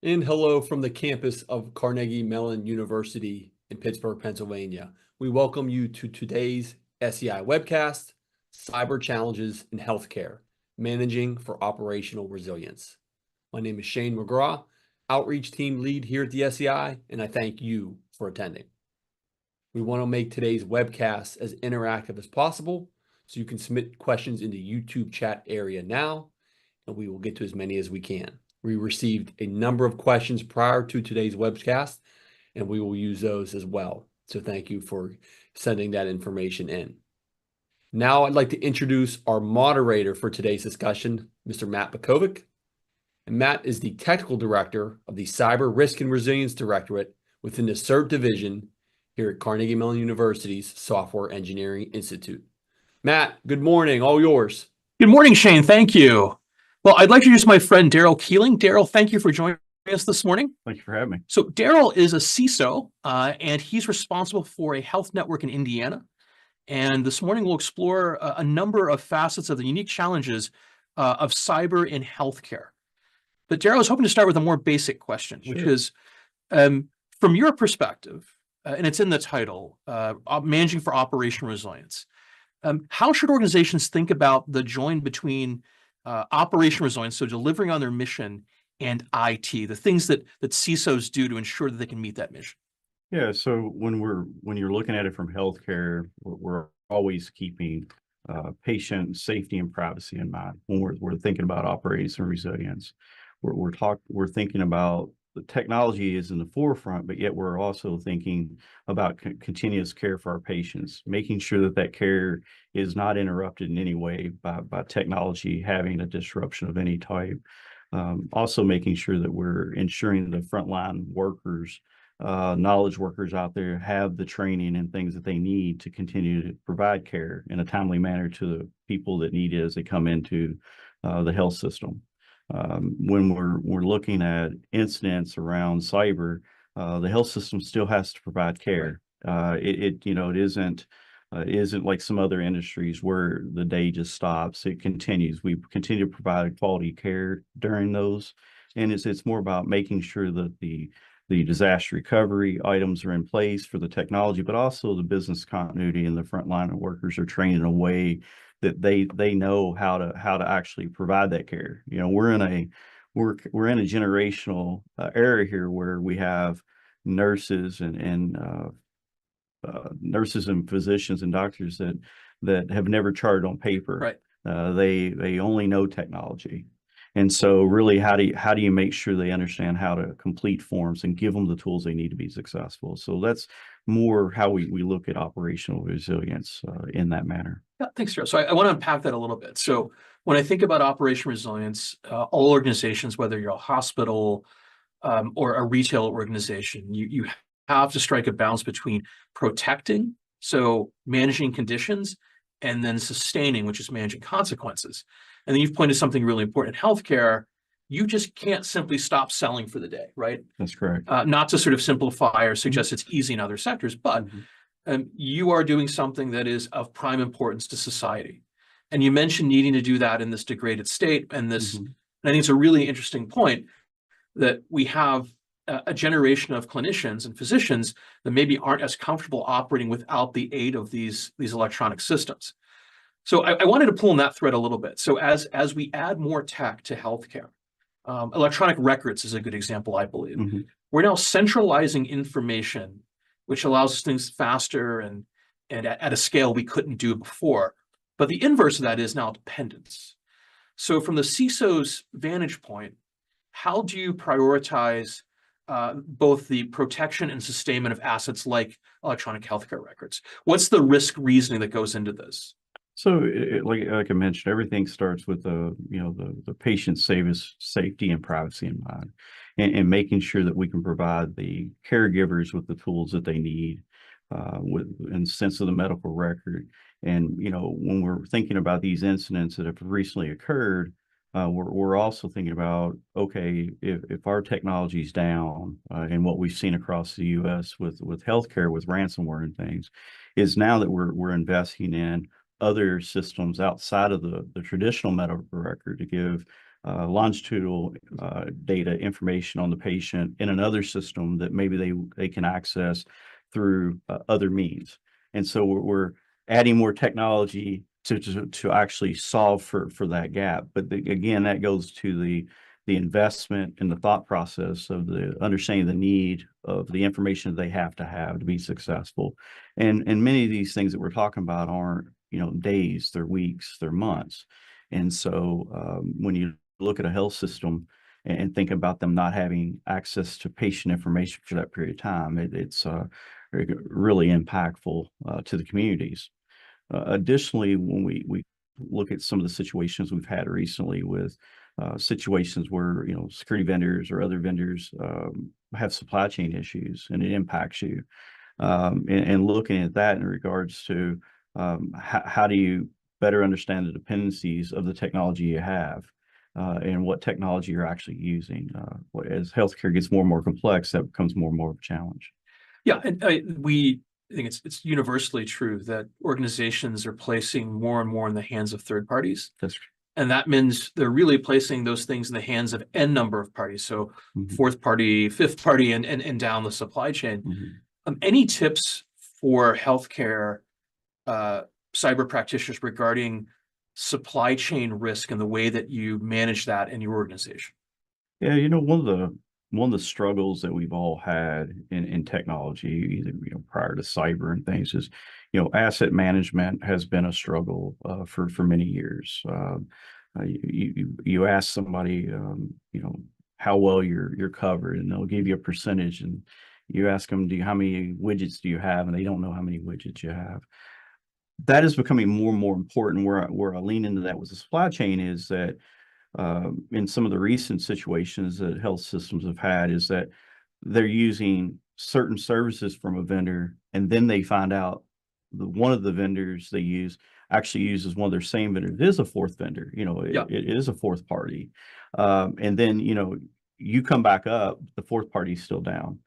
And hello from the campus of Carnegie Mellon University in Pittsburgh, Pennsylvania. We welcome you to today's SEI webcast, Cyber Challenges in Healthcare, Managing for Operational Resilience. My name is Shane McGraw, Outreach Team Lead here at the SEI, and I thank you for attending. We want to make today's webcast as interactive as possible, so you can submit questions in the YouTube chat area now, and we will get to as many as we can. We received a number of questions prior to today's webcast, and we will use those as well. So thank you for sending that information in. Now I'd like to introduce our moderator for today's discussion, Mr. Matt Butkovic. And Matt is the Technical Director of the Cyber Risk and Resilience Directorate within the CERT Division here at Carnegie Mellon University's Software Engineering Institute. Matt, good morning, all yours. Good morning, Shane. Thank you. Well, I'd like to introduce my friend Darrell Keeling. Darrell, thank you for joining us this morning. Thank you for having me. So Darrell is a CISO, and he's responsible for a health network in Indiana. And this morning we'll explore a number of facets of the unique challenges of cyber in healthcare. But Darrell, I was hoping to start with a more basic question, Sure. which is, from your perspective, and it's in the title, Managing for Operational Resilience, how should organizations think about the join between operational resilience, so delivering on their mission, and IT, the things that CISOs do to ensure that they can meet that mission? Yeah, so when you're looking at it from healthcare, we're always keeping patient safety and privacy in mind when we're thinking about operational resilience. We're thinking about the technology is in the forefront, but yet we're also thinking about continuous care for our patients, making sure that care is not interrupted in any way by technology having a disruption of any type. Also making sure that we're ensuring the frontline workers, knowledge workers out there have the training and things that they need to continue to provide care in a timely manner to the people that need it as they come into the health system. When we're looking at incidents around cyber, the health system still has to provide care. It isn't like some other industries where the day just stops. It continues. We continue to provide quality care during those, and it's more about making sure that the disaster recovery items are in place for the technology, but also the business continuity and the frontline workers are trained in a way that they know how to actually provide that care. You know, we're in a generational era here where we have nurses and physicians and doctors that have never charted on paper. Right. They only know technology. And so really, how do you make sure they understand how to complete forms and give them the tools they need to be successful? So that's more how we look at operational resilience in that manner. Yeah, thanks, Joe. So I want to unpack that a little bit. So when I think about operational resilience, all organizations, whether you're a hospital or a retail organization, you have to strike a balance between protecting, so managing conditions, and then sustaining, which is managing consequences. And then you've pointed something really important in healthcare. You just can't simply stop selling for the day, right? That's correct. Not to sort of simplify or suggest it's easy in other sectors, but you are doing something that is of prime importance to society. And you mentioned needing to do that in this degraded state. And this, and I think it's a really interesting point that we have a generation of clinicians and physicians that maybe aren't as comfortable operating without the aid of these electronic systems. So I wanted to pull on that thread a little bit. So as we add more tech to healthcare, electronic records is a good example, I believe. We're now centralizing information, which allows us things faster and at a scale we couldn't do before. But the inverse of that is now dependence. So from the CISO's vantage point, how do you prioritize both the protection and sustainment of assets like electronic healthcare records? What's the risk reasoning that goes into this? So, like I mentioned, everything starts with the patient safety and privacy in mind, and making sure that we can provide the caregivers with the tools that they need, in sense of the medical record. And when we're thinking about these incidents that have recently occurred, we're also thinking about, okay, if our technology is down, and what we've seen across the U.S. with healthcare, with ransomware and things, is now that we're investing in other systems outside of the traditional medical record to give longitudinal data information on the patient in another system that maybe they can access through other means. And so we're adding more technology to actually solve for that gap. But again, that goes to the investment and the thought process of the understanding the need of the information they have to be successful. And many of these things that we're talking about aren't, days, they're weeks, they're months. And so when you look at a health system and think about them not having access to patient information for that period of time, it's really impactful to the communities. Additionally, when we look at some of the situations we've had recently with situations where, security vendors or other vendors have supply chain issues and it impacts you, and looking at that in regards to how do you better understand the dependencies of the technology you have, and what technology you're actually using. As healthcare gets more and more complex, that becomes more and more of a challenge. Yeah, and I think it's universally true that organizations are placing more and more in the hands of third parties. That's true. And that means they're really placing those things in the hands of N number of parties. So fourth party, fifth party, and down the supply chain. Any tips for healthcare cyber practitioners regarding supply chain risk and the way that you manage that in your organization? Yeah, one of the struggles that we've all had in technology, either prior to cyber and things, is asset management has been a struggle for many years. You ask somebody how well you're covered, and they'll give you a percentage, and you ask them, how many widgets do you have, and they don't know how many widgets you have. That is becoming more and more important. Where I lean into that with the supply chain is that in some of the recent situations that health systems have had, is that they're using certain services from a vendor, and then they find out that one of the vendors they use actually uses one of their same vendors. It is a fourth vendor, it is a fourth party. And then, you come back up, the fourth party is still down.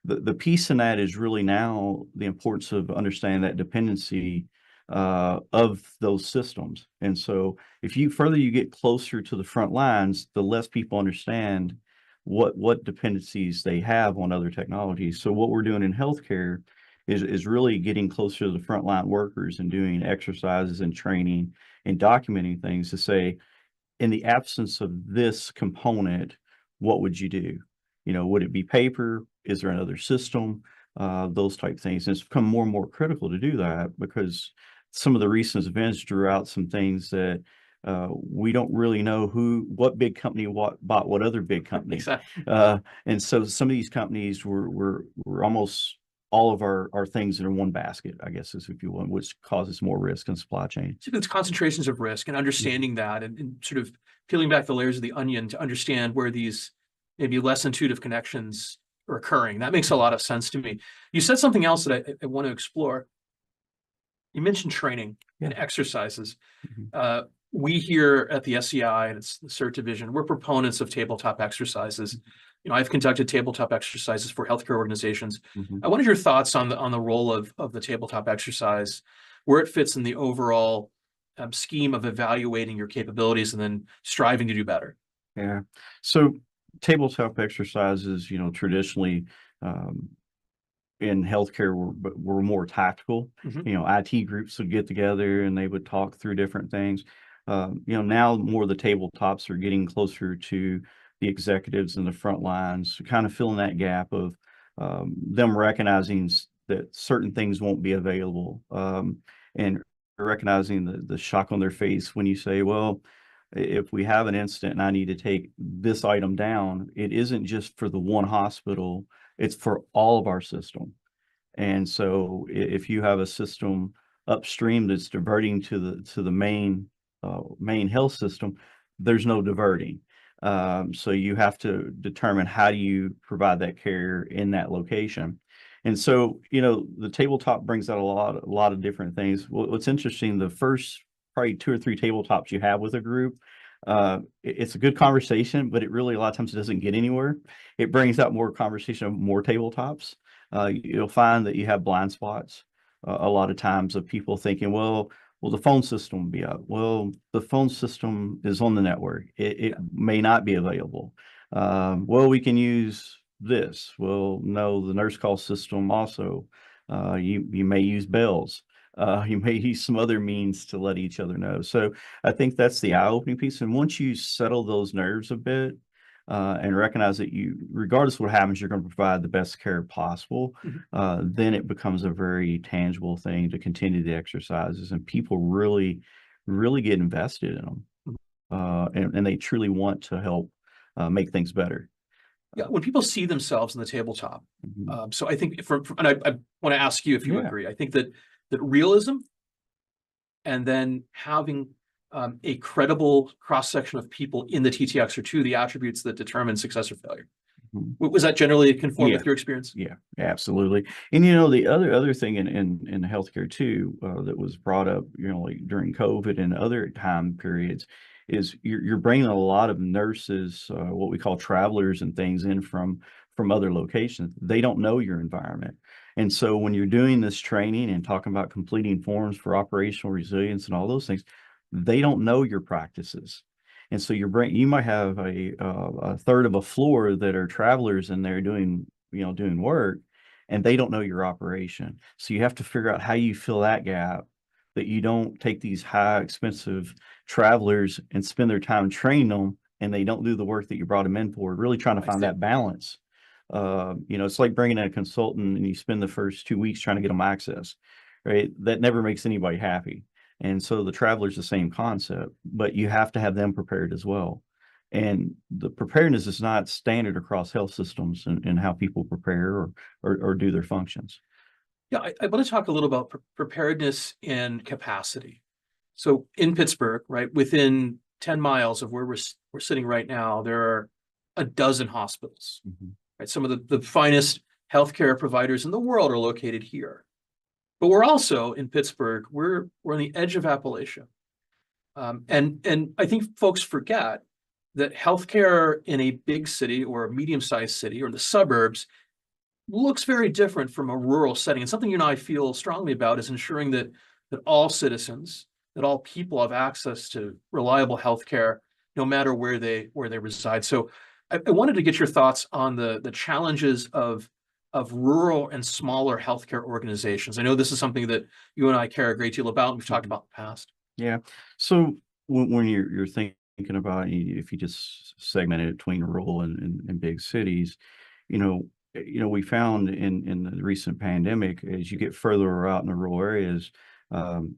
The piece in that is really now the importance of understanding that dependency of those systems. And so if you get closer to the front lines, the less people understand what dependencies they have on other technologies. So what we're doing in healthcare is really getting closer to the frontline workers and doing exercises and training and documenting things to say, in the absence of this component, what would you do? Would it be paper? Is there another system? Those type things. And it's become more and more critical to do that, because some of the recent events drew out some things that we don't really know what big company bought what other big company. Exactly. And so some of these companies were almost all of our things in one basket, I guess, is if you want, which causes more risk in supply chain. So it's concentrations of risk and understanding that, and sort of peeling back the layers of the onion to understand where these maybe less intuitive connections are occurring. That makes a lot of sense to me. You said something else that I want to explore. You mentioned training and exercises. We here at the SEI and its the CERT division, we're proponents of tabletop exercises. I've conducted tabletop exercises for healthcare organizations. I wanted your thoughts on the role of the tabletop exercise, where it fits in the overall scheme of evaluating your capabilities and then striving to do better. Yeah. So tabletop exercises, traditionally in healthcare were more tactical. IT groups would get together and they would talk through different things. Now more of the tabletops are getting closer to the executives and the front lines, kind of filling that gap of them recognizing that certain things won't be available, and recognizing the shock on their face when you say, well, if we have an incident and I need to take this item down, it isn't just for the one hospital, it's for all of our system. And so if you have a system upstream that's diverting to the main health system, there's no diverting. So you have to determine how do you provide that care in that location. And so, the tabletop brings out a lot of different things. What's interesting, the first probably 2 or 3 tabletops you have with a group, it's a good conversation, but it really a lot of times it doesn't get anywhere. It brings out more conversation of more tabletops. You'll find that you have blind spots a lot of times of people thinking, well, Well, the phone system will be up. Well, the phone system is on the network. It may not be available. Well, we can use this. Well, no, the nurse call system also. You may use bells. You may use some other means to let each other know. So I think that's the eye-opening piece. And once you settle those nerves a bit, and recognize that regardless of what happens, you're going to provide the best care possible, then it becomes a very tangible thing to continue the exercises, and people really, really get invested in them, and they truly want to help make things better. Yeah, when people see themselves in the tabletop. Mhm. So I think and I want to ask you if you Yeah. agree. I think that realism and then having a credible cross-section of people in the TTX are two of the attributes that determine success or failure. Mhm. Was that generally conform Yeah. with your experience? Yeah, absolutely. And the other thing in healthcare too, that was brought up, like during COVID and other time periods, is you're bringing a lot of nurses, what we call travelers and things, in from other locations. They don't know your environment. And so when you're doing this training and talking about completing forms for operational resilience and all those things, they don't know your practices. And so you might have a third of a floor that are travelers and they're doing work, and they don't know your operation. So you have to figure out how you fill that gap, that you don't take these high expensive travelers and spend their time training them and they don't do the work that you brought them in for, really trying to find that balance. It's like bringing in a consultant and you spend the first 2 weeks trying to get them access, right? That never makes anybody happy. And so the traveler's the same concept, but you have to have them prepared as well. And the preparedness is not standard across health systems and how people prepare or do their functions. Yeah, I want to talk a little about preparedness and capacity. So in Pittsburgh, right, within 10 miles of where we're sitting right now, there are a dozen hospitals, right? Some of the finest healthcare providers in the world are located here. But we're also in Pittsburgh, we're on the edge of Appalachia. And I think folks forget that healthcare in a big city or a medium-sized city or the suburbs looks very different from a rural setting. And something you and I feel strongly about is ensuring that all citizens, that all people have access to reliable healthcare, no matter where they reside. So I wanted to get your thoughts on the challenges of rural and smaller healthcare organizations. I know this is something that you and I care a great deal about, and we've talked about in the past. Yeah. So when you're thinking about, if you just segment it between rural and big cities, we found in the recent pandemic, as you get further out in the rural areas,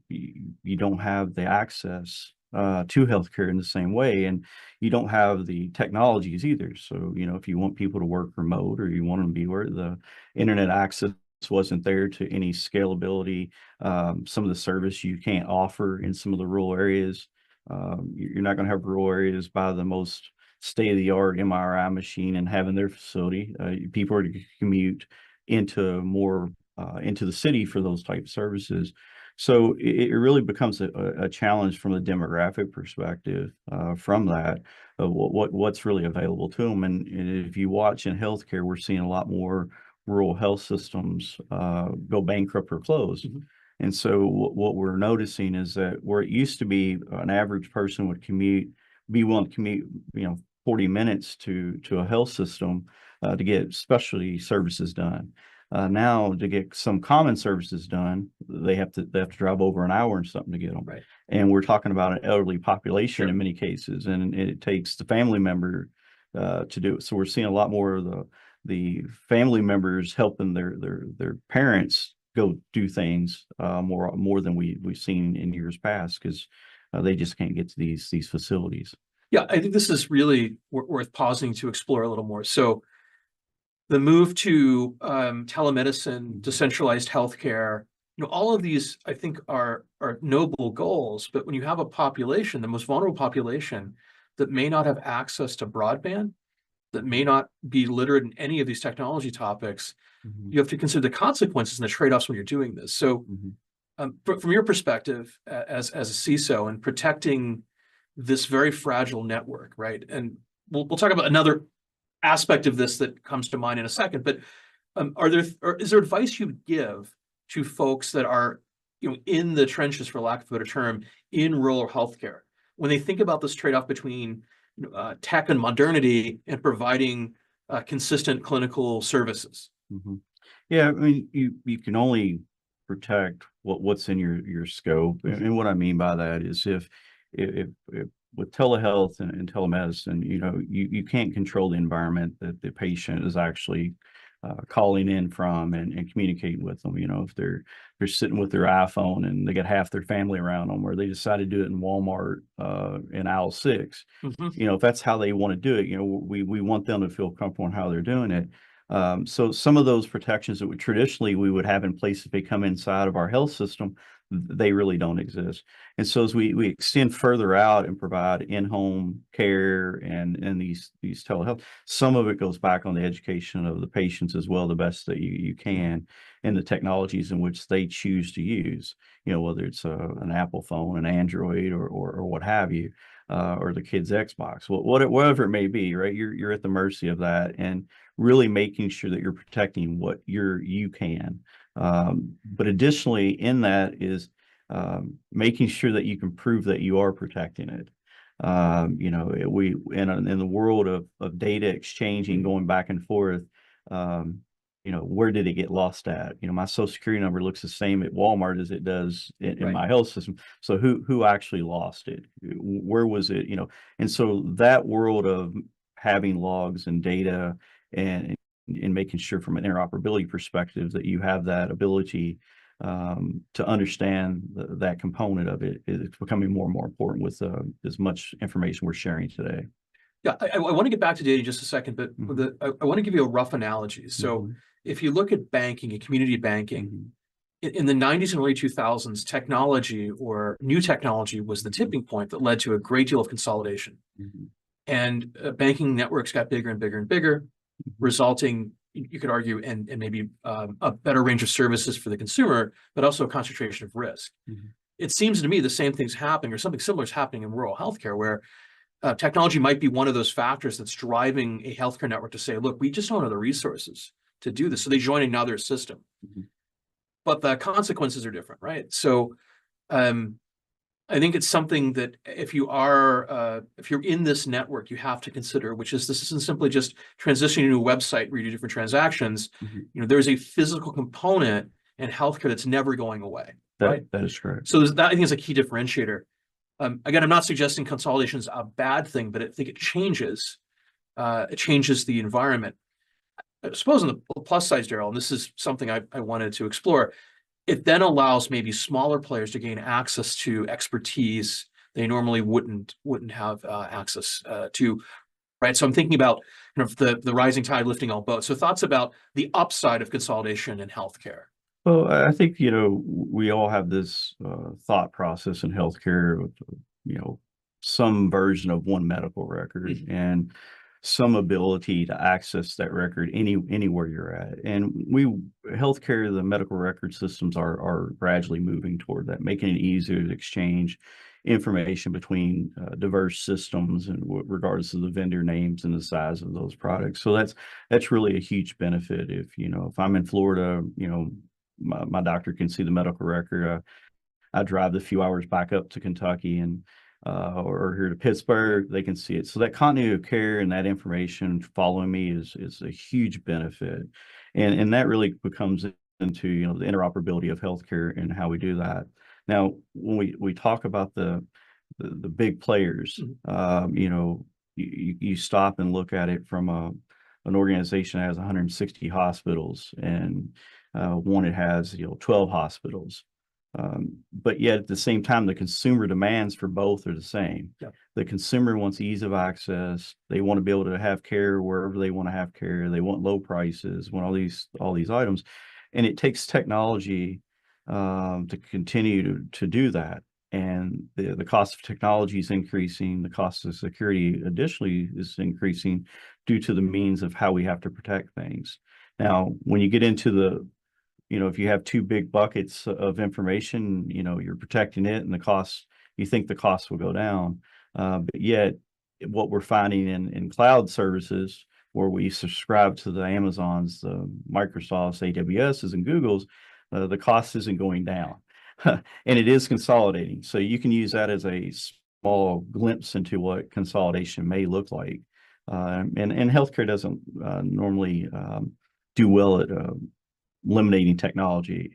you don't have the access to healthcare in the same way, and you don't have the technologies either. So, if you want people to work remote, or you want them to be where the internet access wasn't there to any scalability, some of the service you can't offer in some of the rural areas. You're not going to have rural areas by the most state-of-the-art MRI machine and having their facility. People are to commute into the city for those type of services. So it really becomes a challenge from a demographic perspective, from that, of what's really available to them. And if you watch in healthcare, we're seeing a lot more rural health systems go bankrupt or close. And so what we're noticing is that where it used to be an average person would be willing to commute, 40 minutes to a health system to get specialty services done. Now, to get some common services done, they have to drive over an hour and something to get them. Right. And we're talking about an elderly population in many cases, and it takes the family member to do it. So we're seeing a lot more of the family members helping their parents go do things more than we've seen in years past, because they just can't get to these facilities. Yeah, I think this is really worth pausing to explore a little more. So the move to telemedicine, decentralized healthcare, all of these, I think, are noble goals. But when you have a population, the most vulnerable population, that may not have access to broadband, that may not be literate in any of these technology topics, you have to consider the consequences and the trade-offs when you're doing this. So from your perspective as a CISO and protecting this very fragile network, right? And we'll talk about another aspect of this that comes to mind in a second, but is there advice you'd give to folks that are in the trenches, for lack of a better term, in rural healthcare, when they think about this trade-off between tech and modernity and providing consistent clinical services? Mhm. Yeah, I mean, you can only protect what's in your scope, and what I mean by that is if with telehealth and telemedicine, you can't control the environment that the patient is actually calling in from and communicating with them. If they're sitting with their iPhone and they got half their family around them, or they decide to do it in Walmart in aisle 6. If that's how they want to do it, we want them to feel comfortable in how they're doing it. So some of those protections that we would have in place if they come inside of our health system, they really don't exist. And so as we extend further out and provide in-home care and these telehealth, some of it goes back on the education of the patients as well, the best that you can, and the technologies in which they choose to use, whether it's an Apple phone, an Android, or what have you, or the kid's Xbox, whatever it may be, right? You're at the mercy of that, and really making sure that you're protecting what you can. But additionally, in that is making sure that you can prove that you are protecting it. We in the world of data exchanging, going back and forth, where did it get lost at? My social security number looks the same at Walmart as it does in my health system. So who actually lost it? Where was it? And so that world of having logs and data and making sure from an interoperability perspective that you have that ability to understand that component of it is becoming more and more important with as much information we're sharing today. Yeah, I want to get back to data in just a second, but I want to give you a rough analogy. So if you look at banking and community banking, in the 90s and early 2000s, technology or new technology was the tipping point that led to a great deal of consolidation. And banking networks got bigger and bigger and bigger, resulting, you could argue, and maybe a better range of services for the consumer, but also a concentration of risk. It seems to me the same thing's happening, or something similar is happening in rural healthcare, where technology might be one of those factors that's driving a healthcare network to say, look, we just don't have the resources to do this. So they join another system. But the consequences are different, right? So I think it's something that if you're in this network, you have to consider, which is this isn't simply just transitioning to a website where you do different transactions. There's a physical component in healthcare that's never going away. Right? That is correct. So that, I think, is a key differentiator. Again, I'm not suggesting consolidation is a bad thing, but I think it changes the environment. I suppose on the plus side, Darrell, and this is something I wanted to explore, it then allows maybe smaller players to gain access to expertise they normally wouldn't have access to, right? So I'm thinking about the rising tide lifting all boats. So thoughts about the upside of consolidation in healthcare. Well, I think, we all have this thought process in healthcare, some version of one medical record and some ability to access that record anywhere you're at. And healthcare, the medical record systems are gradually moving toward that, making it easier to exchange information between diverse systems and regardless of the vendor names and the size of those products. So that's really a huge benefit. If I'm in Florida, my doctor can see the medical record. I drive the few hours back up to Kentucky and or here to Pittsburgh, they can see it. So that continuity of care and that information following me is a huge benefit, and that really becomes into the interoperability of healthcare and how we do that. Now, when we talk about the big players, you stop and look at it from an organization that has 160 hospitals and one that has 12 hospitals. But yet at the same time, the consumer demands for both are the same. Yep. The consumer wants ease of access. They want to be able to have care wherever they want to have care. They want low prices, want all these items. And it takes technology to continue to do that. And the cost of technology is increasing. The cost of security additionally is increasing due to the means of how we have to protect things. Now, when you get into if you have two big buckets of information, you're protecting it and you think the costs will go down. But yet what we're finding in cloud services where we subscribe to the Amazons, the Microsofts, AWSs, and Googles, the cost isn't going down. and it is consolidating. So you can use that as a small glimpse into what consolidation may look like. And healthcare doesn't normally do well at eliminating technology.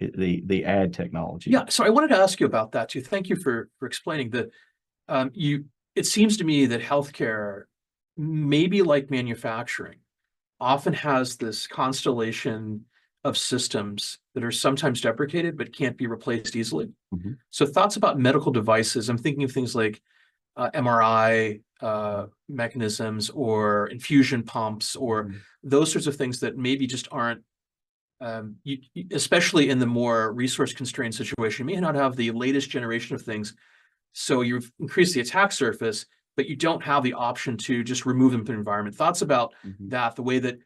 They add technology. Yeah, so I wanted to ask you about that too. Thank you for explaining that. It seems to me that healthcare, maybe like manufacturing, often has this constellation of systems that are sometimes deprecated but can't be replaced easily. Mhm. So thoughts about medical devices, I'm thinking of things like MRI mechanisms or infusion pumps or those sorts of things that maybe just aren't, especially in the more resource constrained situation, you may not have the latest generation of things. So you've increased the attack surface, but you don't have the option to just remove them from the environment. Thoughts about that, the way that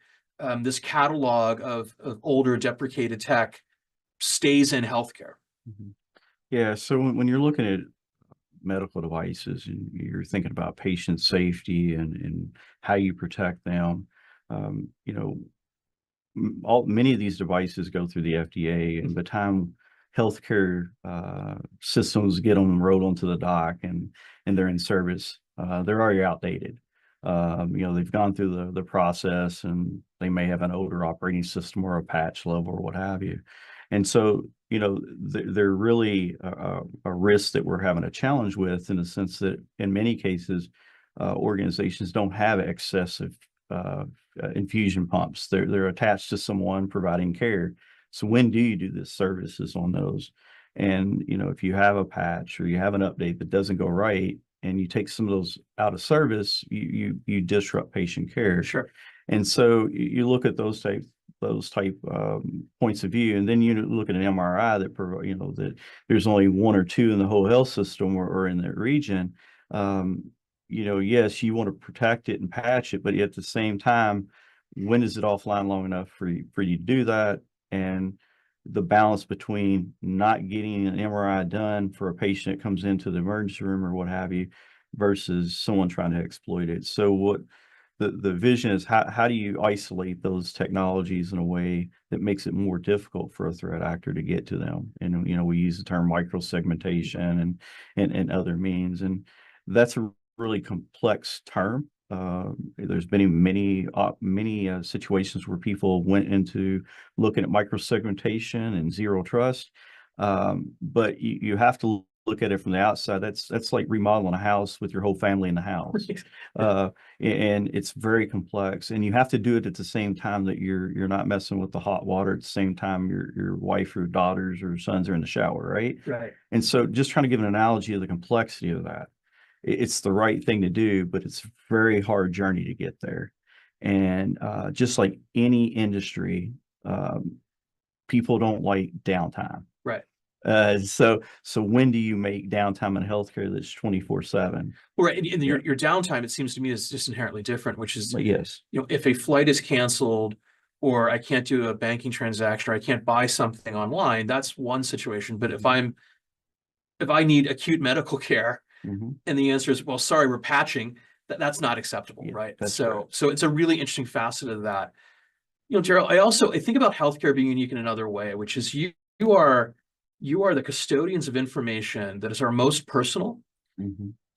this catalog of older deprecated tech stays in healthcare. Yeah, so when you're looking at medical devices and you're thinking about patient safety and how you protect them, you know, many of these devices go through the FDA, and by the time healthcare systems get them rolled onto the dock and they're in service, they're already outdated. You know, they've gone through the process, and they may have an older operating system or a patch level or what have you. And so, you know, they're really a risk that we're having a challenge with, in the sense that in many cases, organizations don't have excessive infusion pumps. They're attached to someone providing care. So when do you do the services on those? And you know, if you have a patch or you have an update that doesn't go right, and you take some of those out of service, you disrupt patient care. Sure. And so you look at those type points of view, and then you look at an MRI that you know that there's only one or two in the whole health system or in the region. You know, yes, you want to protect it and patch it, but at the same time, when is it offline long enough for you to do that? And the balance between not getting an MRI done for a patient that comes into the emergency room or what have you, versus someone trying to exploit it. So what the vision is, how do you isolate those technologies in a way that makes it more difficult for a threat actor to get to them? And you know, we use the term micro-segmentation and other means, and that's a really complex term. There's been many situations where people went into looking at micro-segmentation and zero trust, but you have to look at it from the outside. That's like remodeling a house with your whole family in the house, and it's very complex. And you have to do it at the same time that you're not messing with the hot water at the same time your wife or daughters or sons are in the shower, right? Right. And so, just trying to give an analogy of the complexity of that, it's the right thing to do, but it's a very hard journey to get there. And just like any industry, people don't like downtime. Right. So when do you make downtime in healthcare that's 24/7? Right. And your downtime, it seems to me, is just inherently different, which is, But yes, you know, if a flight is canceled, or I can't do a banking transaction, or I can't buy something online, that's one situation. But if I need acute medical care, and the answer is, well, sorry, we're patching, that's not acceptable, Yeah, right? that's So right. so it's a really interesting facet of that. You know, Darrell, I think about healthcare being unique in another way, which is you are the custodians of information that is our most personal,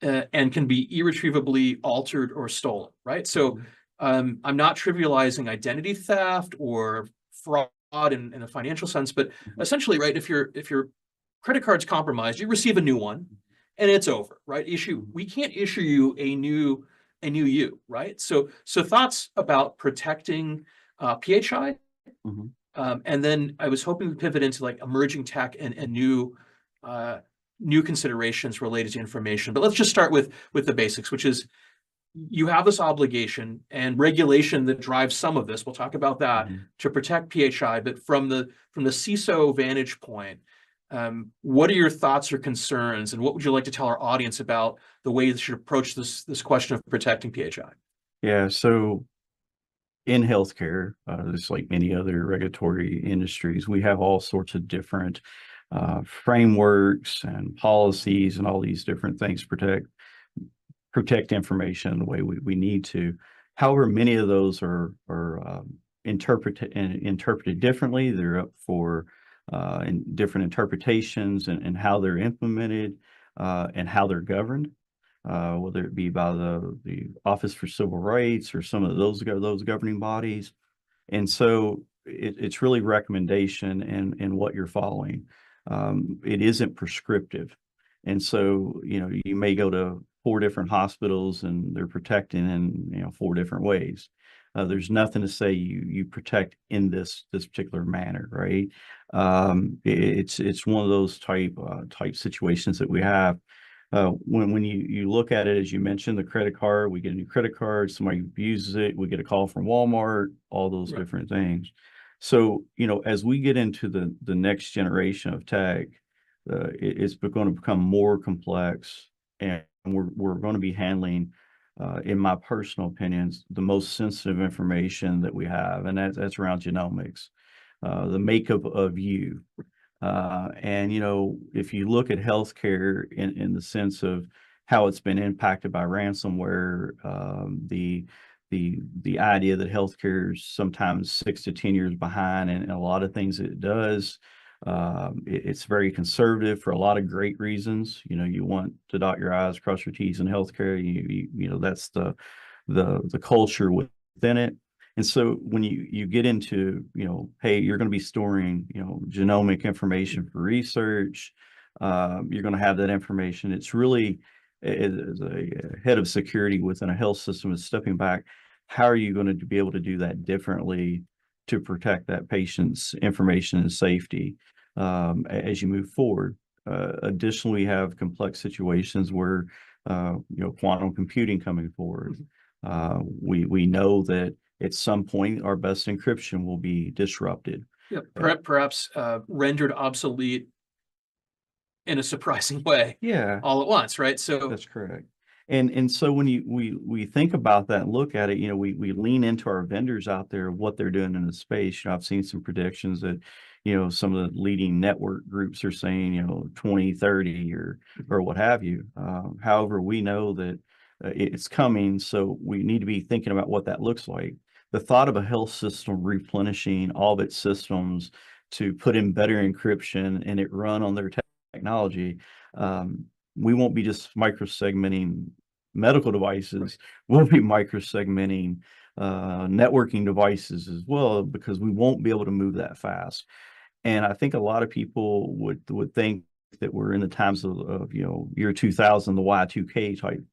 and can be irretrievably altered or stolen, right? So I'm not trivializing identity theft or fraud in a financial sense, but essentially, right, if your credit card's compromised, you receive a new one, and it's over, right? We can't issue you a new you, right? So thoughts about protecting PHI, and then I was hoping to pivot into like emerging tech and new considerations related to information. But let's just start with the basics, which is you have this obligation and regulation that drives some of this. We'll talk about that to protect PHI. But from the CISO vantage point, what are your thoughts or concerns, and what would you like to tell our audience about the way they should approach this question of protecting PHI? Yeah. So in healthcare, just like many other regulatory industries, we have all sorts of different frameworks and policies and all these different things to protect information the way we need to. However, many of those are interpreted differently. They're up for and different interpretations and how they're implemented and how they're governed, whether it be by the Office for Civil Rights or some of those governing bodies. And so it's really recommendation and what you're following. It isn't prescriptive. And so, you may go to 4 different hospitals and they're protecting in, 4 different ways. There's nothing to say you protect in this particular manner, right? It's one of those type situations that we have. When you look at it, as you mentioned, the credit card, we get a new credit card, somebody uses it, we get a call from Walmart, all those different things. So, as we get into the next generation of tech, it's going to become more complex, and we're going to be handling, in my personal opinions, the most sensitive information that we have, and that's around genomics, the makeup of you. And if you look at healthcare in the sense of how it's been impacted by ransomware, the idea that healthcare is sometimes 6 to 10 years behind in a lot of things it does. It's very conservative for a lot of great reasons. You want to dot your I's, cross your T's in healthcare. That's the culture within it. And so when you get into, hey, you're going to be storing, genomic information for research, you're going to have that information. It's really, as a head of security within a health system, is stepping back. How are you going to be able to do that differently to protect that patient's information and safety as you move forward? Additionally, we have complex situations where, quantum computing coming forward. We know that at some point our best encryption will be disrupted. Yeah, perhaps rendered obsolete in a surprising way. Yeah, all at once, right? So that's correct. And so when we think about that and look at it, we lean into our vendors out there, what they're doing in the space. I've seen some predictions that, some of the leading network groups are saying, 2030 or what have you. However, we know that it's coming, so we need to be thinking about what that looks like. The thought of a health system replenishing all of its systems to put in better encryption and it run on their technology, we won't be just micro-segmenting medical devices. We'll be micro-segmenting networking devices as well, because we won't be able to move that fast. And I think a lot of people would think that we're in the times of year 2000, the Y2K type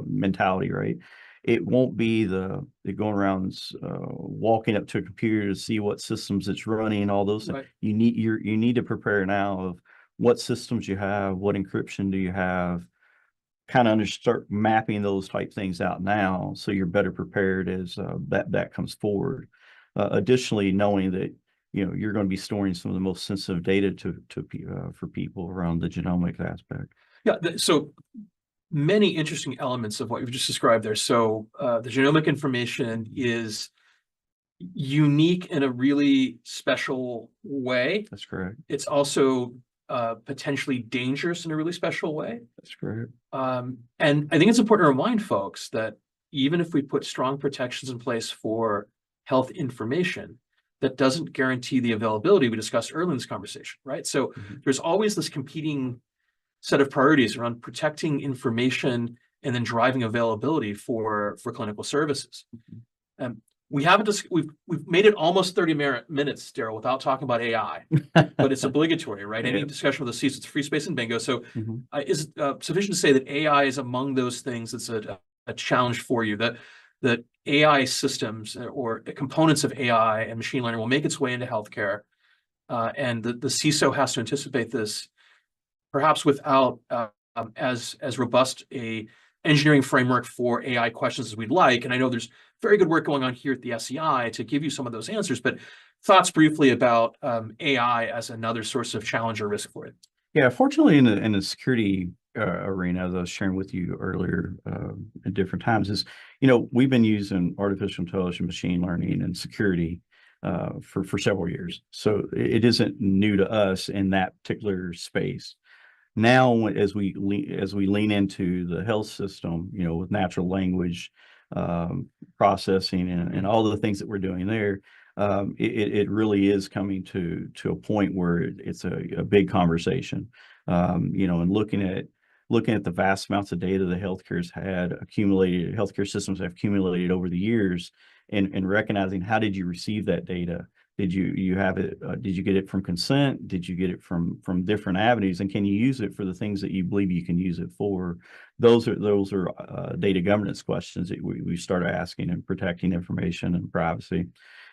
mentality, right? It won't be the going around walking up to a computer to see what systems it's running, all those things. You need to prepare now of what systems you have, what encryption do you have, kind of start mapping those type things out now, so you're better prepared as that comes forward. Additionally, knowing that you're going to be storing some of the most sensitive data for people around the genomic aspect. Yeah, so many interesting elements of what you've just described there. So the genomic information is unique in a really special way. That's correct. It's also potentially dangerous in a really special way. That's correct. And I think it's important to remind folks that even if we put strong protections in place for health information, that doesn't guarantee the availability we discussed earlier in this conversation, right? So there's always this competing set of priorities around protecting information and then driving availability for clinical services. We haven't we've made it almost 30 minutes, Darrell, without talking about AI, but it's obligatory, right? Any discussion with the C's, it's free space and bingo. So is it sufficient to say that AI is among those things that's a challenge for you, that AI systems or components of AI and machine learning will make its way into healthcare, and the CISO has to anticipate this, perhaps without as robust a engineering framework for AI questions as we'd like. And I know there's very good work going on here at the SEI to give you some of those answers, but thoughts briefly about AI as another source of challenge or risk for it. Yeah, fortunately in the security arena, as I was sharing with you earlier at different times, is, we've been using artificial intelligence, machine learning, and security for several years. So it isn't new to us in that particular space. Now, as we lean into the health system, with natural language, processing and all the things that we're doing there, it really is coming to a point where it's a big conversation. And looking at the vast amounts of data the healthcare systems have accumulated over the years, and recognizing, how did you receive that data? Did you have it? Did you get it from consent? Did you get it from different avenues? And can you use it for the things that you believe you can use it for? Those are data governance questions that we start asking, and protecting information and privacy.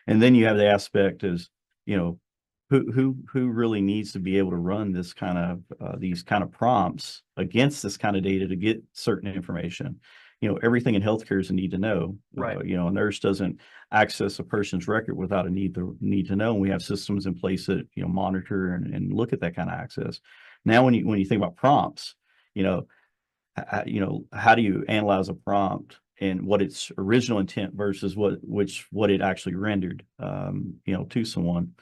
And then you have the aspect is, who really needs to be able to run this kind of these kind of prompts against this kind of data to get certain information. Everything in healthcare is a need to know. Right. A nurse doesn't access a person's record without a need to know. And we have systems in place that monitor and look at that kind of access. Now, when you think about prompts, how do you analyze a prompt and what its original intent versus what it actually rendered, to someone.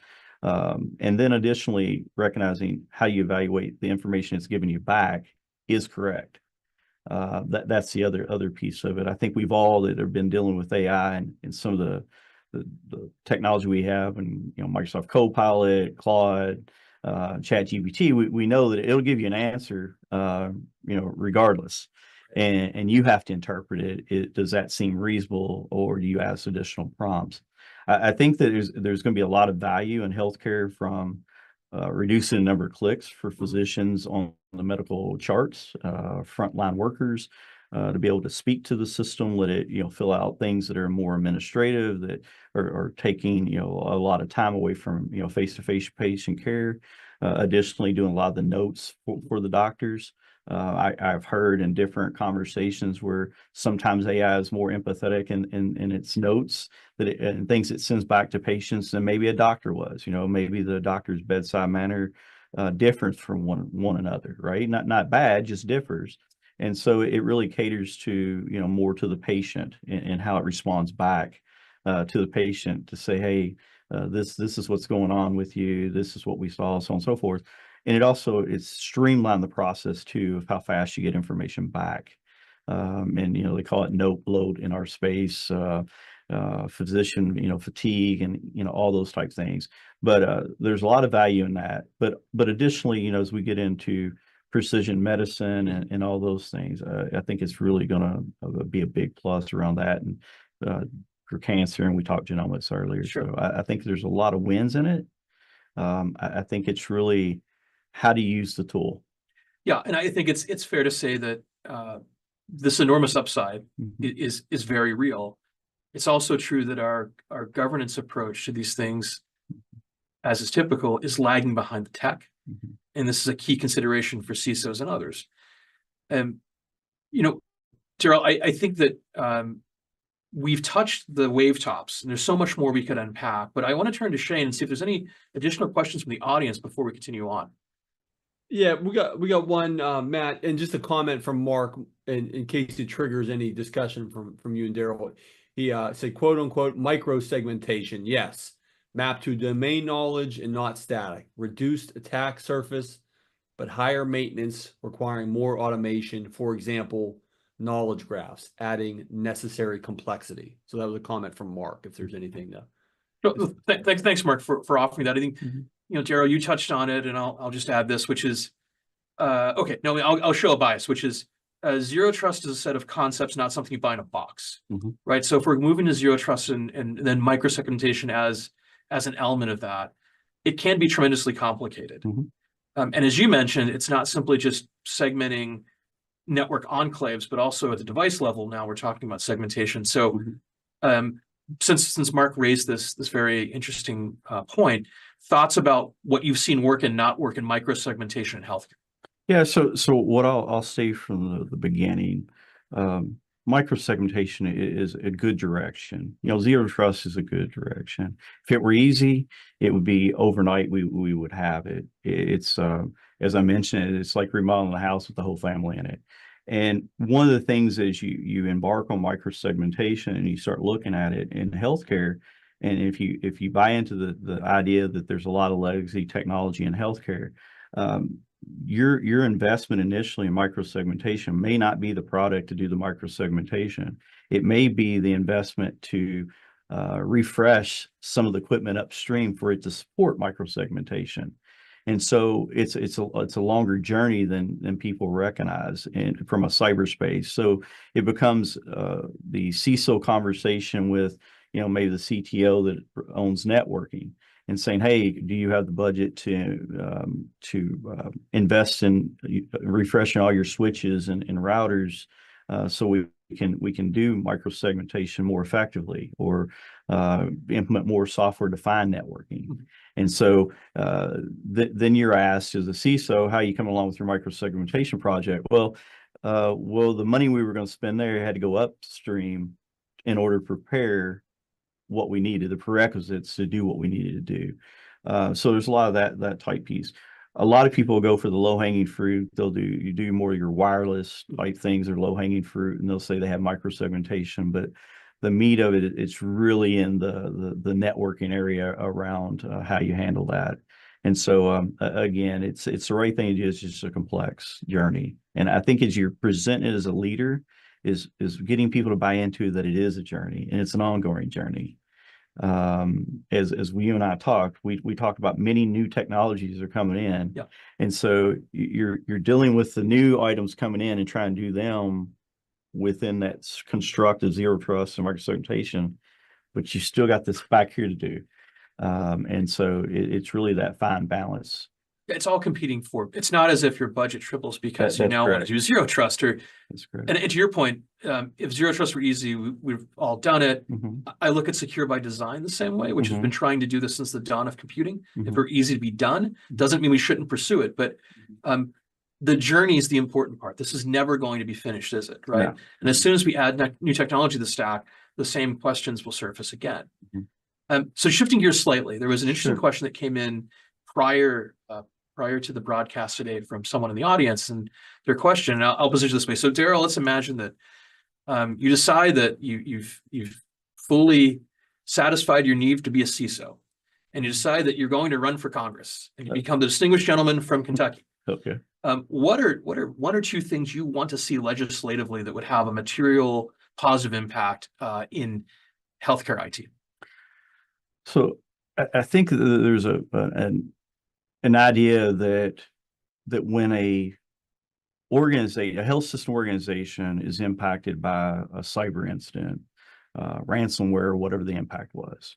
And then additionally, recognizing how you evaluate the information it's giving you back is correct. That's the other piece of it. I think we've all that have been dealing with AI and some of the technology we have, and Microsoft Copilot, Claude, ChatGPT, we know that it'll give you an answer, regardless. And you have to interpret it. Does that seem reasonable, or do you ask additional prompts? I think that there's going to be a lot of value in healthcare from reducing the number of clicks for physicians on the medical charts, frontline workers, to be able to speak to the system, let it fill out things that are more administrative, that are taking a lot of time away from face-to-face patient care. Additionally, doing a lot of the notes for the doctors. I've heard in different conversations where sometimes AI is more empathetic in its notes and things it sends back to patients than maybe a doctor was. Maybe the doctor's bedside manner differs from one another, right? Not bad, just differs. And so it really caters to more to the patient and how it responds back to the patient to say, hey, this is what's going on with you. This is what we saw, so on and so forth. And it's streamlined the process too of how fast you get information back. And they call it note bloat in our space, physician fatigue, and all those type things. But there's a lot of value in that. But additionally, as we get into precision medicine and all those things, I think it's really going to be a big plus around that. And for cancer, and we talked genomics earlier. Sure. So I think there's a lot of wins in it. I think it's really how to use the tool. Yeah, and I think it's fair to say that this enormous upside is very real. It's also true that our governance approach to these things, as is typical, is lagging behind the tech. And this is a key consideration for CISOs and others. Darrell, I think that we've touched the wave tops, and there's so much more we could unpack, but I want to turn to Shane and see if there's any additional questions from the audience before we continue on. Yeah, we got one, Matt, and just a comment from Mark in case it triggers any discussion from you and Darrell. He said, quote unquote, micro-segmentation. Yes. Map to domain knowledge and not static. Reduced attack surface, but higher maintenance requiring more automation. For example, knowledge graphs, adding necessary complexity. So that was a comment from Mark, if there's anything to. Thanks, Mark, for offering that. I think, Darrell, you touched on it, and I'll just add this, which is, okay, no, I'll show a bias, which is zero trust is a set of concepts, not something you buy in a box, right? So if we're moving to zero trust and then micro-segmentation as an element of that, it can be tremendously complicated. And as you mentioned, it's not simply just segmenting network enclaves, but also at the device level. Now we're talking about segmentation. So since Mark raised this very interesting point, thoughts about what you've seen work and not work in micro-segmentation in healthcare? Yeah, so what I'll say from the beginning, micro-segmentation is a good direction. Zero trust is a good direction. If it were easy, it would be overnight. We would have it. It's as I mentioned, it's like remodeling a house with the whole family in it. And one of the things is you embark on micro-segmentation and you start looking at it in healthcare. And if you buy into the idea that there's a lot of legacy technology in healthcare, your investment initially in micro-segmentation may not be the product to do the micro-segmentation. It may be the investment to refresh some of the equipment upstream for it to support microsegmentation. And so it's a longer journey than people recognize from a cyberspace. So it becomes the CISO conversation with, you know, maybe the CTO that owns networking and saying, hey, do you have the budget to invest in refreshing all your switches and routers so we can do microsegmentation more effectively, or implement more software-defined networking. And so then you're asked as a CISO, how are you coming along with your microsegmentation project? Well, the money we were going to spend there had to go upstream in order to prepare what we needed, the prerequisites to do what we needed to do. So there's a lot of that type piece. A lot of people go for the low-hanging fruit. You do more of your wireless type things, or low-hanging fruit, and they'll say they have microsegmentation, but the meat of it, it's really in the networking area around how you handle that. And so again, it's the right thing to do. It's just a complex journey. And I think as you're presented as a leader, is getting people to buy into that it is a journey, and it's an ongoing journey. As you and I talked, we talked about many new technologies are coming in. Yeah. And so you're dealing with the new items coming in and trying to do them within that construct of zero trust and microsegmentation, but you still got this back here to do. And so it's really that fine balance. It's all competing for. It's not as if your budget triples because you now want to do zero trust, or. That's correct. And to your point, if zero trust were easy, we've all done it. Mm-hmm. I look at secure by design the same way, which has been trying to do this since the dawn of computing. If we're easy to be done, doesn't mean we shouldn't pursue it, but the journey is the important part. This is never going to be finished, is it? Right. No. And as soon as we add new technology to the stack, the same questions will surface again. So shifting gears slightly, there was an interesting question that came in prior to the broadcast today from someone in the audience, and their question, and I'll position this way. So Darrell, let's imagine that you decide that you've fully satisfied your need to be a CISO, and you decide that you're going to run for Congress, and you become the distinguished gentleman from Kentucky. Okay. What are one or two things you want to see legislatively that would have a material positive impact in healthcare IT? So I think that there's an idea that when a health system organization is impacted by a cyber incident, ransomware, whatever the impact was,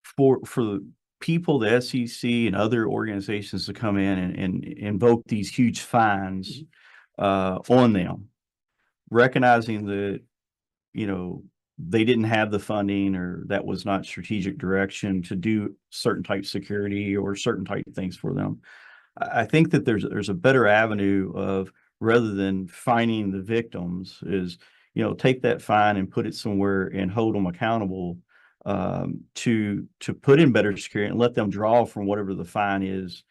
for the people, the SEC and other organizations to come in and invoke these huge fines on them, recognizing that, you know, they didn't have the funding, or that was not strategic direction to do certain type security or certain type things for them. I think that there's a better avenue of, rather than fining the victims, is, you know, take that fine and put it somewhere and hold them accountable to put in better security and let them draw from whatever the fine is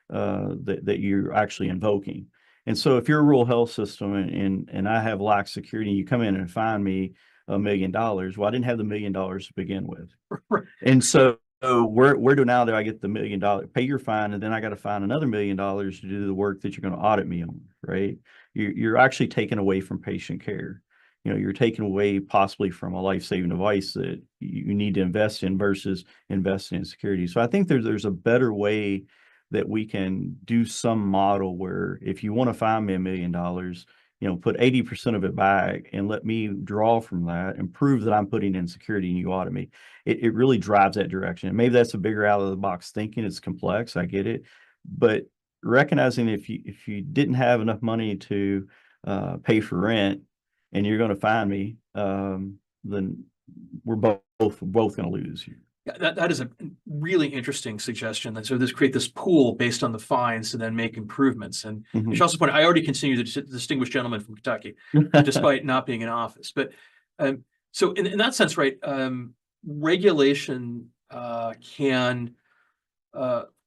that you're actually invoking. And so if you're a rural health system and I have lax security, and you come in and fine me $1 million, well, I didn't have the $1 million to begin with. Right. And so where do I get the $1 million? Pay your fine, and then I got to find another $1 million to do the work that you're going to audit me on, right? You're actually taking away from patient care. You know, you're taking away possibly from a life-saving device that you need to invest in versus investing in security. So I think there's a better way that we can do some model where, if you want to find me $1 million, you know, put 80% of it back and let me draw from that and prove that I'm putting in security, and you audit me. It really drives that direction. And maybe that's a bigger out of the box thinking. It's complex. I get it. But recognizing if you didn't have enough money to pay for rent and you're going to fine me, then we're both going to lose here. Yeah, that is a really interesting suggestion. And so create this pool based on the fines to then make improvements. And I should also point out, I already consider the distinguished gentleman from Kentucky, despite not being in office. But so in that sense, right, regulation can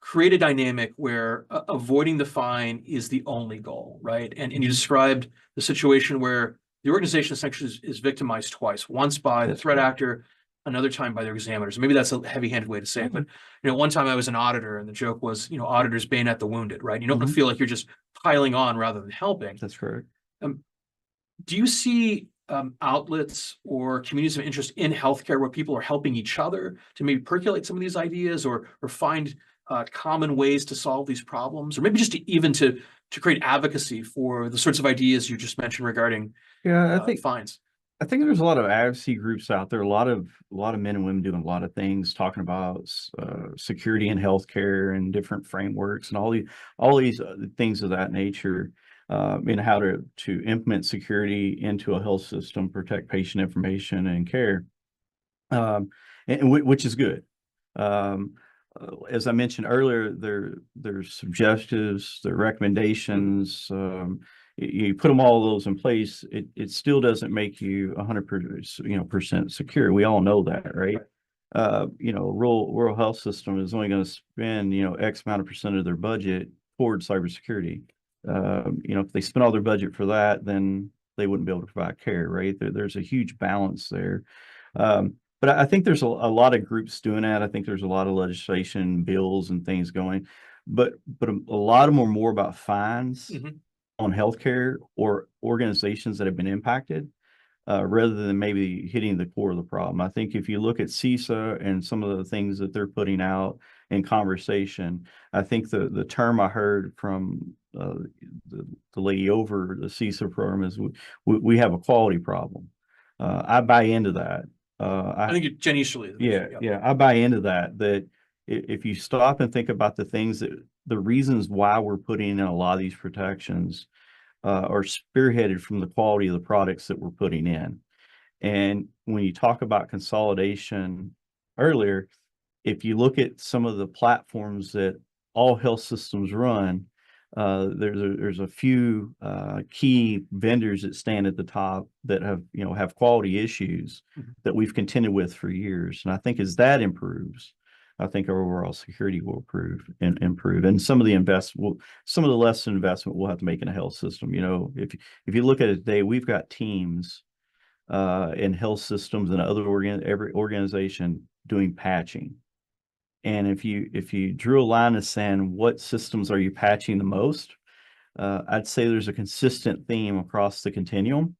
create a dynamic where avoiding the fine is the only goal, right? And you described the situation where the organization essentially is victimized twice, once by the threat actor, another time by their examiners. Maybe that's a heavy-handed way to say it, but you know, one time I was an auditor, and the joke was, you know, auditors bayonet the wounded, right? You don't feel like you're just piling on rather than helping. That's correct. Do you see outlets or communities of interest in healthcare where people are helping each other to maybe percolate some of these ideas or find common ways to solve these problems, or maybe just even to create advocacy for the sorts of ideas you just mentioned regarding Yeah, fines? I think there's a lot of advocacy groups out there, a lot of men and women doing a lot of things, talking about security in healthcare and different frameworks and all these things of that nature, and how to implement security into a health system, protect patient information and care, which is good. As I mentioned earlier, there's suggestions, there are recommendations. You put them all of those in place, it still doesn't make you 100% secure. We all know that, right? Rural health system is only going to spend X amount of percent of their budget towards cybersecurity. If they spend all their budget for that, then they wouldn't be able to provide care, right? There's a huge balance there. But I think there's a lot of groups doing that. I think there's a lot of legislation, bills, and things going, but a lot of them are more about fines on healthcare or organizations that have been impacted, rather than maybe hitting the core of the problem. I think if you look at CISA and some of the things that they're putting out in conversation, I think the term I heard from the lady over the CISA program is we have a quality problem. I buy into that. I think Jenny Easterly. Yeah, I buy into that if you stop and think about the reasons why we're putting in a lot of these protections, are spearheaded from the quality of the products that we're putting in. And when you talk about consolidation earlier, if you look at some of the platforms that all health systems run, there's a few key vendors that stand at the top that have quality issues that we've contended with for years. And I think as that improves, I think our overall security will improve. And some of the less investment we'll have to make in a health system. If you look at it today, we've got teams in health systems and every organization doing patching. And if you drew a line in the sand, what systems are you patching the most? I'd say there's a consistent theme across the continuum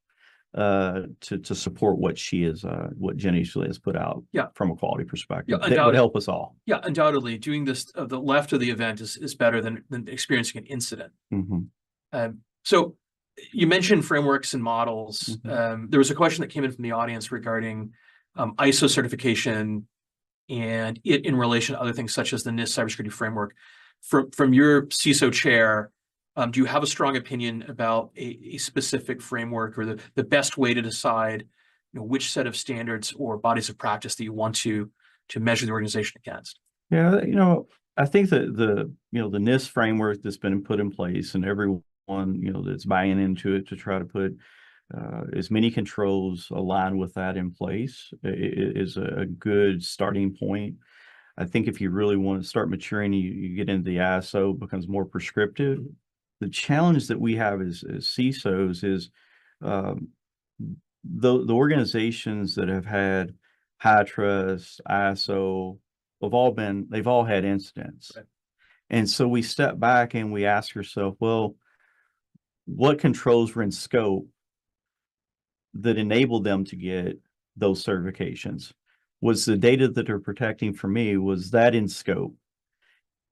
to support what Jenny has put out from a quality perspective. That would help us all. Yeah, undoubtedly. Doing this, the left of the event is better than experiencing an incident. So you mentioned frameworks and models. There was a question that came in from the audience regarding ISO certification and it in relation to other things such as the NIST cybersecurity framework. From your CISO chair, do you have a strong opinion about a specific framework or the best way to decide which set of standards or bodies of practice that you want to measure the organization against? Yeah, I think that the NIST framework that's been put in place and everyone that's buying into it to try to put as many controls aligned with that in place is a good starting point. I think if you really want to start maturing, you get into the ISO, becomes more prescriptive. The challenge that we have as CISOs is the organizations that have had high trust, ISO, they've all had incidents. Right. And so we step back and we ask ourselves, well, what controls were in scope that enabled them to get those certifications? Was the data that they're protecting for me, was that in scope?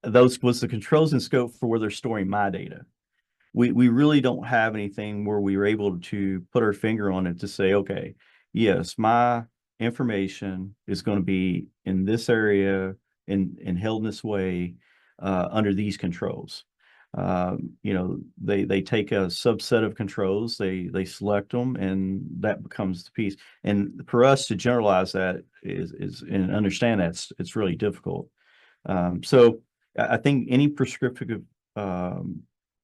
Was the controls in scope for where they're storing my data? We really don't have anything where we were able to put our finger on it to say, okay, yes, my information is going to be in this area and held in this way under these controls. They take a subset of controls, they select them, and that becomes the piece. And for us to generalize that is and understand that it's really difficult. So I think any prescriptive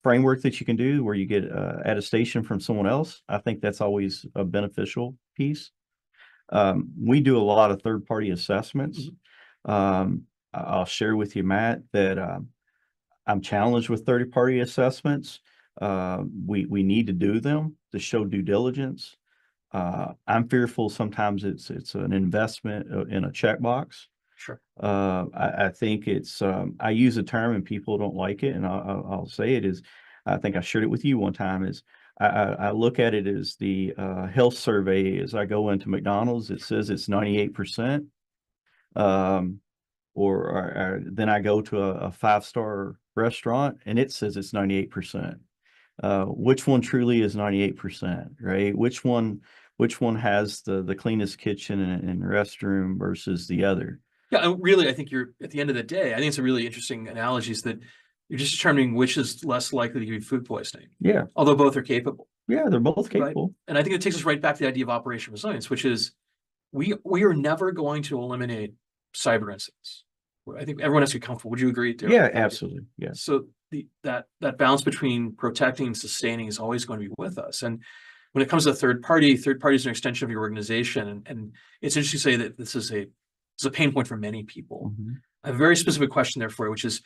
framework that you can do where you get attestation from someone else, I think that's always a beneficial piece. We do a lot of third-party assessments. I'll share with you, Matt, that I'm challenged with third-party assessments. We need to do them to show due diligence. I'm fearful sometimes it's an investment in a checkbox. Sure. I think it's I use a term and people don't like it, and I'll say it is. I think I shared it with you one time. Is I look at it as the health survey. As I go into McDonald's, it says it's 98%. Or then I go to a five-star restaurant and it says it's 98%. Which one truly is 98%, right? Which one has the cleanest kitchen and restroom versus the other? Yeah, really, I think you're at the end of the day, I think it's a really interesting analogy is that you're just determining which is less likely to give you food poisoning. Yeah. Although both are capable. Yeah, they're both Right? capable. And I think it takes us right back to the idea of operational resilience, which is we are never going to eliminate cyber incidents. I think everyone has to be comfortable. Would you agree, Darrell? Yeah, absolutely. Yeah. So that balance between protecting and sustaining is always going to be with us. And when it comes to third party is an extension of your organization. And it's interesting to say that this is a pain point for many people. Mm-hmm. I have a very specific question there for you, which is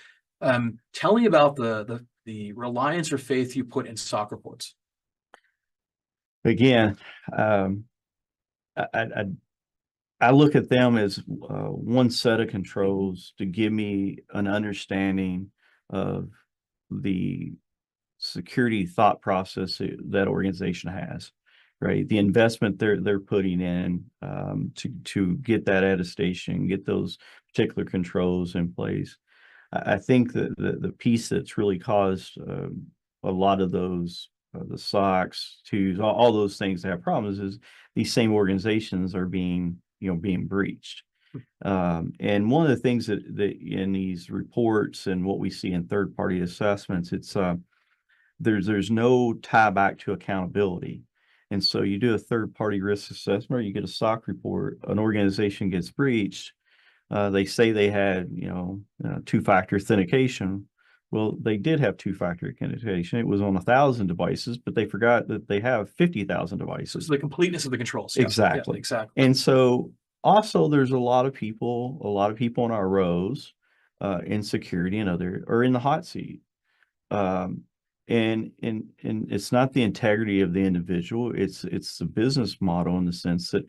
tell me about the reliance or faith you put in SOC reports. Again, I look at them as one set of controls to give me an understanding of the security thought process that organization has, right? The investment they're putting in to get that attestation, get those particular controls in place. I think that the piece that's really caused a lot of those the SOCs, twos, all those things that have problems is these same organizations are being breached. And one of the things that in these reports and what we see in third-party assessments, it's there's no tie back to accountability. And so you do a third-party risk assessment, or you get a SOC report, an organization gets breached. They say they had, two-factor authentication. Well, they did have two-factor authentication. It was on 1,000 devices, but they forgot that they have 50,000 devices. So the completeness of the controls. Exactly. Yeah, exactly. And so also there's a lot of people in our rows in security and other, or in the hot seat. And it's not the integrity of the individual, it's the business model, in the sense that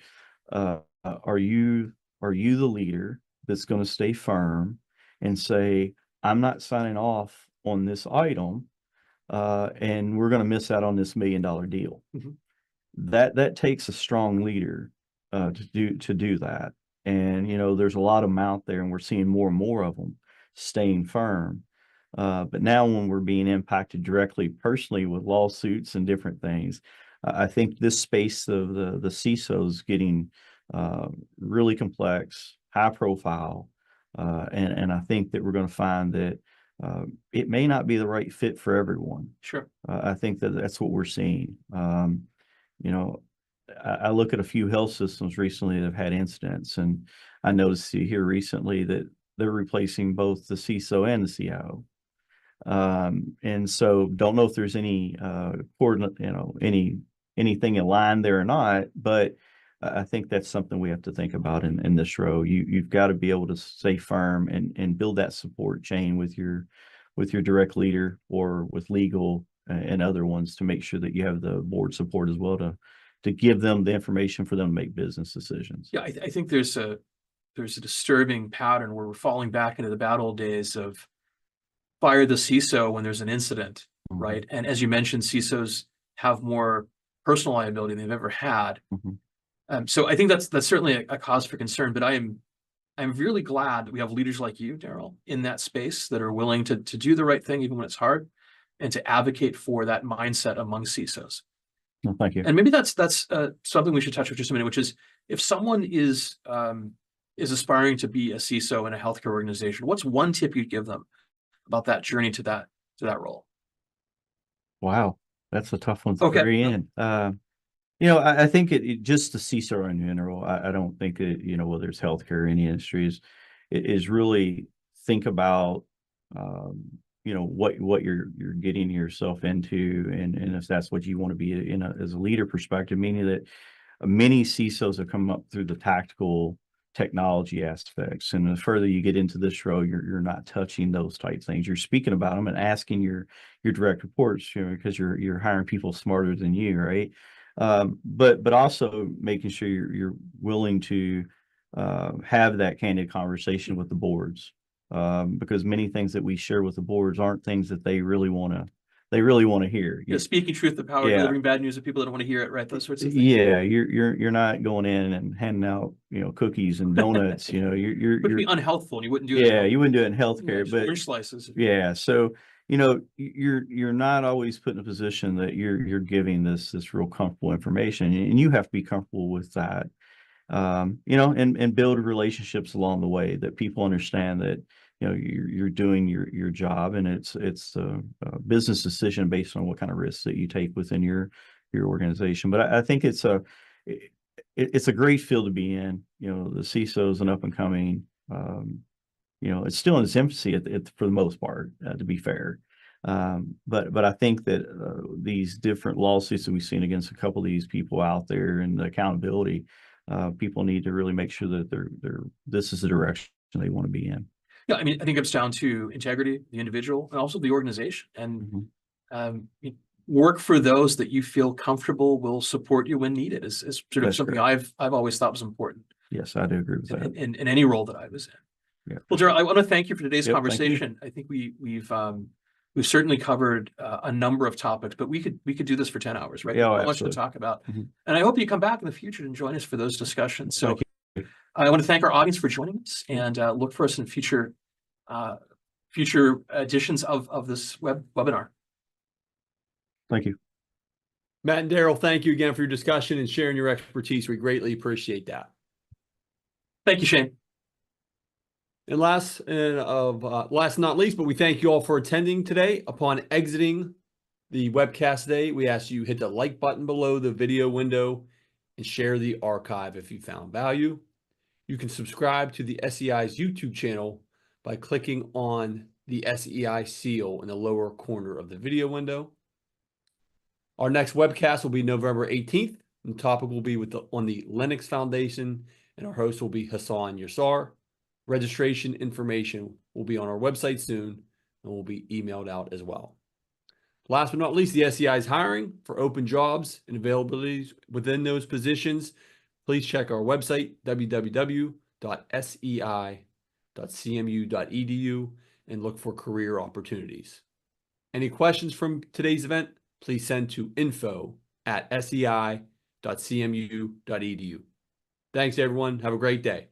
are you the leader that's going to stay firm and say, I'm not signing off on this item, and we're going to miss out on this $1 million deal. Mm-hmm. That takes a strong leader to do that. And there's a lot of them out there, and we're seeing more and more of them staying firm. But now when we're being impacted directly personally with lawsuits and different things, I think this space of the CISO is getting really complex, high profile. And I think that we're going to find that it may not be the right fit for everyone. Sure. I think that's what we're seeing. I look at a few health systems recently that have had incidents, and I noticed here recently that they're replacing both the CISO and the CIO. And so don't know if there's any coordinate, anything aligned there or not, but I think that's something we have to think about in this row. You've got to be able to stay firm and build that support chain with your direct leader or with legal and other ones, to make sure that you have the board support as well to give them the information for them to make business decisions. Yeah, I think there's a disturbing pattern where we're falling back into the bad old days of fire the CISO when there's an incident, Mm-hmm. right? And as you mentioned, CISOs have more personal liability than they've ever had. Mm-hmm. So I think that's certainly a cause for concern. But I'm really glad that we have leaders like you, Darrell, in that space that are willing to do the right thing even when it's hard, and to advocate for that mindset among CISOs. Well, thank you. And maybe that's something we should touch on just a minute, which is if someone is aspiring to be a CISO in a healthcare organization, what's one tip you'd give them about that journey to that role? Wow, that's a tough one to Okay. carry in. I think it just the CISO in general. I don't think it, whether it's healthcare or any industries, it is really think about what you're getting yourself into, and if that's what you want to be as a leader perspective, meaning that many CISOs have come up through the tactical technology aspects, and the further you get into this role, you're not touching those type things. You're speaking about them and asking your direct reports, because you're hiring people smarter than you, right? But also making sure you're willing to have that candid conversation with the boards, because many things that we share with the boards aren't things that they really want they really want to hear. Yeah, speaking truth to power, Yeah. delivering bad news to people that don't want to hear it, right? Those sorts of things. Yeah, you're not going in and handing out, cookies and donuts. It would be unhealthful, and you wouldn't do yeah, it. you wouldn't do it in Yeah, healthcare, just but orange slices. yeah. So, you're not always put in a position that you're giving this real comfortable information, and you have to be comfortable with that. And build relationships along the way that people understand that, you're doing your job, and it's a business decision based on what kind of risks that you take within your organization. But I think it's a great field to be in. The CISO is an up and coming. It's still in its infancy for the most part, to be fair. But I think that these different lawsuits that we've seen against a couple of these people out there, and the accountability, people need to really make sure that this is the direction they want to be in. Yeah, I mean, I think it comes down to integrity, the individual, and also the organization. And work for those that you feel comfortable will support you when needed is sort of That's something correct. I've always thought was important Yes, I do agree with that. in any role that I was in. Yeah. Well, Darrell, I want to thank you for today's Yep, thank you. conversation. I think we've certainly covered a number of topics, but we could do this for 10 hours, right? Yeah, There's so much to absolutely. talk about. Mhm. And I hope you come back in the future and join us for those discussions. So Thank I want to thank our audience for joining us, and look for us in future editions of this webinar. Thank you. Matt and Darrell, thank you again for your discussion and sharing your expertise. We greatly appreciate that. Thank you, Shane. And last but not least, but we thank you all for attending today. Upon exiting the webcast today, we ask you hit the like button below the video window and share the archive if you found value. You can subscribe to the SEI's YouTube channel by clicking on the SEI seal in the lower corner of the video window. Our next webcast will be November 18th, and the topic will be on the Linux Foundation, and our host will be Hassan Yassar. Registration information will be on our website soon and will be emailed out as well. Last but not least, the SEI is hiring for open jobs and availabilities within those positions. Please check our website, www.sei.cmu.edu, and look for career opportunities. Any questions from today's event, please send to info@sei.cmu.edu. Thanks, everyone. Have a great day.